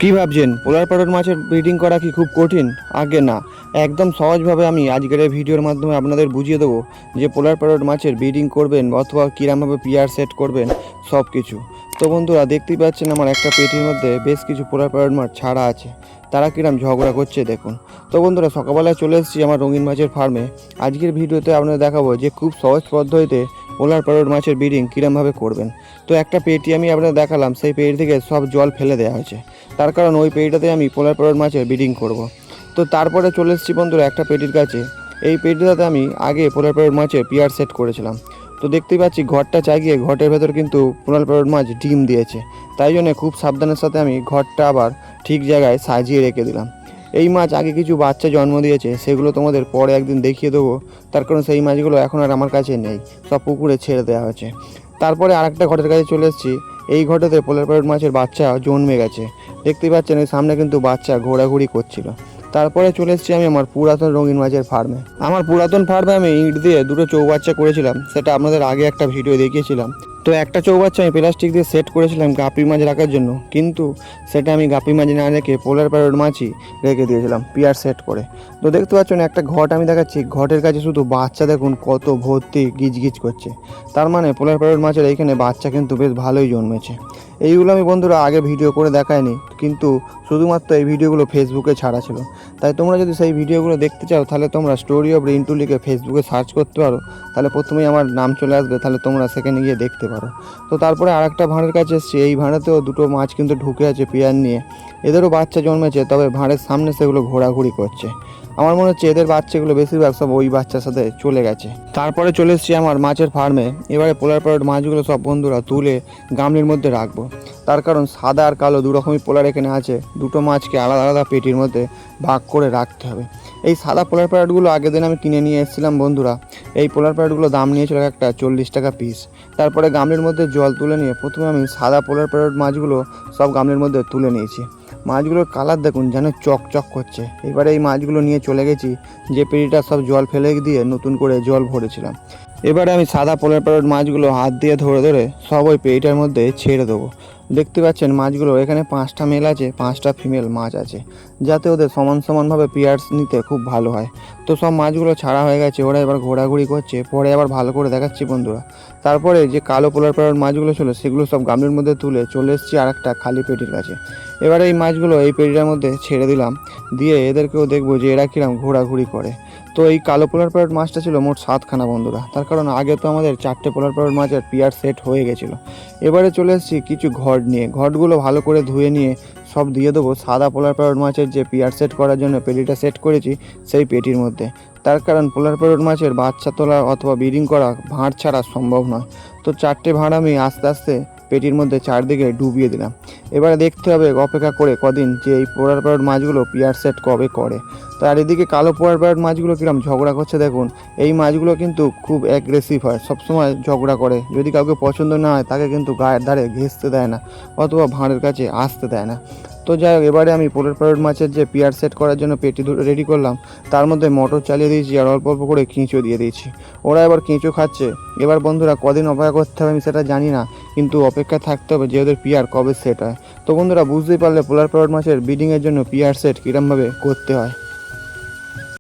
কি ভাবছেন পোলার প্যারট মাছের ব্রিডিং করা কি খুব কঠিন? আগে না, একদম সহজভাবে আমি আজকের এই ভিডিওর মাধ্যমে আপনাদের বুঝিয়ে দেবো যে পোলার প্যারট মাছের ব্রিডিং করবেন অথবা কীরকমভাবে পিয়ার সেট করবেন সব কিছু। তো বন্ধুরা দেখতেই পাচ্ছেন আমার একটা পেটির মধ্যে বেশ কিছু পোলার প্যারট মাছ ছাড়া আছে। তারা কিরম ঝগড়া করছে দেখুন। তো বন্ধুরা সকালবেলায় চলে এসেছি আমার রঙিন মাছের ফার্মে। আজকের ভিডিওতে আপনাদের দেখাবো যে খুব সহজ পদ্ধতিতে পোলার প্যারট মাছের ব্রিডিং কীরমভাবে করবেন। তো একটা পেটি আমি আপনাদের দেখালাম, সেই পেটি থেকে সব জল ফেলে দেওয়া হয়েছে, তার কারণ ওই পেটিটাতে আমি পোলার প্যারট মাছের ব্রিডিং করব। তো তারপরে চলে এসেছি বন্ধুরা একটা পেটির কাছে। এই পেটিটাতে আমি আগে পোলার প্যারট মাছের পিয়ার সেট করেছিলাম। তো দেখতেই পাচ্ছি ঘরটা চাগিয়ে ঘটের ভেতর কিন্তু পোলার প্যারট মাছ ডিম দিয়েছে। তাই জন্য খুব সাবধানের সাথে আমি ঘরটা আবার ঠিক জায়গায় সাজিয়ে রেখে দিলাম। এই মাছ আগে কিছু বাচ্চা জন্ম দিয়েছে, সেগুলো তোমাদের পরে একদিন দেখিয়ে দেবো। তার কারণ সেই মাছগুলো এখন আর আমার কাছে নেই, সব পুকুরে ছেড়ে দেওয়া হয়েছে। তারপরে আরেকটা ঘটের কাছে চলে এসেছি। এই ঘটেতে পোলার প্যারট মাছের বাচ্চা জন্মে গেছে। দেখতেই পাচ্ছেন এই সামনে কিন্তু বাচ্চা ঘোরাঘুরি করছিল। তারপরে চলে এসেছি আমি আমার পুরাতন রঙিন মাছের ফার্মে। আমার পুরাতন ফার্মে আমি ইট দিয়ে দুটো চৌবাচ্চা করেছিলাম, সেটা আপনাদের আগে একটা ভিডিও দেখিয়েছিলাম। তো একটা চৌবাচ্চা আমি প্লাস্টিক দিয়ে সেট করেছিলাম গাপি মাছ রাখার জন্য, কিন্তু সেটা আমি গাপি মাছ না রেখে পোলার প্যারট মাছই রেখে দিয়েছিলাম পিয়ার সেট করে। তো দেখতে পাচ্ছেন একটা ঘট আমি দেখাচ্ছি, ঘটের কাছে শুধু বাচ্চা দেখুন কত ভর্তি গিজগিজ করছে। তার মানে পোলার প্যারট মাছের এইখানে বাচ্চা কিন্তু বেশ ভালোই জন্মেছে। এইগুলো আমি বন্ধুরা আগে ভিডিও করে দেখাইনি, কিন্তু শুধুমাত্র এই ভিডিওগুলো ফেসবুকে ছাড়া ছিল। তাই তোমরা যদি সেই ভিডিওগুলো দেখতে চাও তাহলে তোমরা স্টোরি অফ রিন্টু লিখে ফেসবুকে সার্চ করতে পারো, তাহলে প্রথমেই আমার নাম চলে আসবে, তাহলে তোমরা সেখানে গিয়ে দেখতে পারো। তো তারপরে আরেকটা ভাঁড়ের কাছে এসেছি। এই ভাঁড়েতেও দুটো মাছ কিন্তু ঢুকে আছে পেয়ার নিয়ে। এদেরও বাচ্চা জন্মেছে, তবে ভাঁড়ের সামনে সেগুলো ঘোরাঘুরি করছে। আমার মনে হচ্ছে এদের বাচ্চাগুলো বেশিরভাগ সব ওই বাচ্চার সাথে চলে গেছে। তারপরে চলে এসেছি আমার মাছের ফার্মে। এবারে পোলার প্যারট মাছগুলো সব বন্ধুরা তুলে গামলির মধ্যে রাখবো। তার কারণ সাদা আর কালো দুরকমই পোলার এখানে আছে, দুটো মাছকে আলাদা আলাদা পেটির মধ্যে ভাগ করে রাখতে হবে। এই সাদা পোলার প্যারটগুলো আগের দিন আমি কিনে নিয়ে এসেছিলাম বন্ধুরা। এই পোলার প্যারটগুলো দাম নিয়েছিল একটা 40 টাকা পিস। তারপরে গামলির মধ্যে জল তুলে নিয়ে প্রথমে আমি সাদা পোলার প্যারট মাছগুলো সব গামলির মধ্যে তুলে নিয়েছি। মাছগুলোর কালার দেখুন যেন চকচক করছে। এবারে এই মাছগুলো নিয়ে চলে গেছি যে পেটিটা সব জল ফেলে দিয়ে নতুন করে জল ভরেছিলাম। এবারে আমি সাদা পোলার প্যারট মাছগুলো হাত দিয়ে ধরে ধরে সব ওই পেটিটার মধ্যে ছেড়ে দেবো। দেখতে পাচ্ছেন মাছগুলো এখানে 5টা মেল আছে, 5টা ফিমেল মাছ আছে, যাতে ওদের সমান সমানভাবে পিয়ার্স নিতে খুব ভালো হয়। তো সব মাছগুলো ছাড়া হয়ে গেছে, ওরা এবার ঘোরাঘুরি করছে, পরে আবার ভালো করে দেখাচ্ছি বন্ধুরা। তারপরে যে কালো পোলার প্যারট মাছগুলো ছিল সেগুলো সব গামলির মধ্যে তুলে চলে এসেছি আর একটা খালি পেটির কাছে। এবারে এই মাছগুলো এই পেটিটার মধ্যে ছেড়ে দিলাম, দিয়ে এদেরকেও দেখবো যে এরা কিরম ঘোরাঘুরি করে। তো এই কালো পোলার প্যারট মাছটা ছিল মোট 7খানা বন্ধুরা, তার কারণ আগে তো আমাদের 4টে পোলার প্যারট মাছের পিয়ার সেট হয়ে গেছিলো। এবারে চলে এসেছি কিছু ঘট নিয়ে, ঘটগুলো ভালো করে ধুয়ে নিয়ে সব দিয়ে দেবো সাদা পোলার প্যারট মাছের যে পিয়ার সেট করার জন্য পেটিটা সেট করেছি সেই পেটির মধ্যে। তার কারণ পোলার প্যারট মাছের বাচ্চা তোলা অথবা ব্রিডিং করা ভাঁড় ছাড়া সম্ভব নয়। তো 4টে ভাঁড় আমি আস্তে আস্তে পেটির মধ্যে চারদিকে ডুবিয়ে দিলাম। এবারে দেখতে হবে অপেক্ষা করে কদিন যে এই পোলার প্যারট মাছগুলো পিয়ার সেট কবে করে। তো আর এদিকে কালো পোলার প্যারট মাছগুলো কিরম ঝগড়া করছে দেখুন। এই মাছগুলো কিন্তু খুব অ্যাগ্রেসিভ হয়, সবসময় ঝগড়া করে। যদি কাউকে পছন্দ না হয় তাকে কিন্তু গায়ের ধারে ঘেঁষতে দেয় না, অথবা ভাঁড়ের কাছে আসতে দেয় না। তো যাই হোক, এবারে আমি পোলার প্যারট মাছের যে পিয়ার সেট করার জন্য পেটি রেডি করলাম, তার মধ্যে মোটর চালিয়ে দিয়েছি আর অল্প অল্প করে কেঁচো দিয়ে দিয়েছি। ওরা এবার কেঁচো খাচ্ছে। এবার বন্ধুরা কদিন অপেক্ষা করতে হবে আমি সেটা জানি না, কিন্তু অপেক্ষায় থাকতে হবে যে ওদের পিয়ার কবে সেট হয়। তো বন্ধুরা বুঝতেই পারলে পোলার প্যারট মাছের ব্রিডিংয়ের জন্য পিয়ার সেট কীরমভাবে করতে হয়।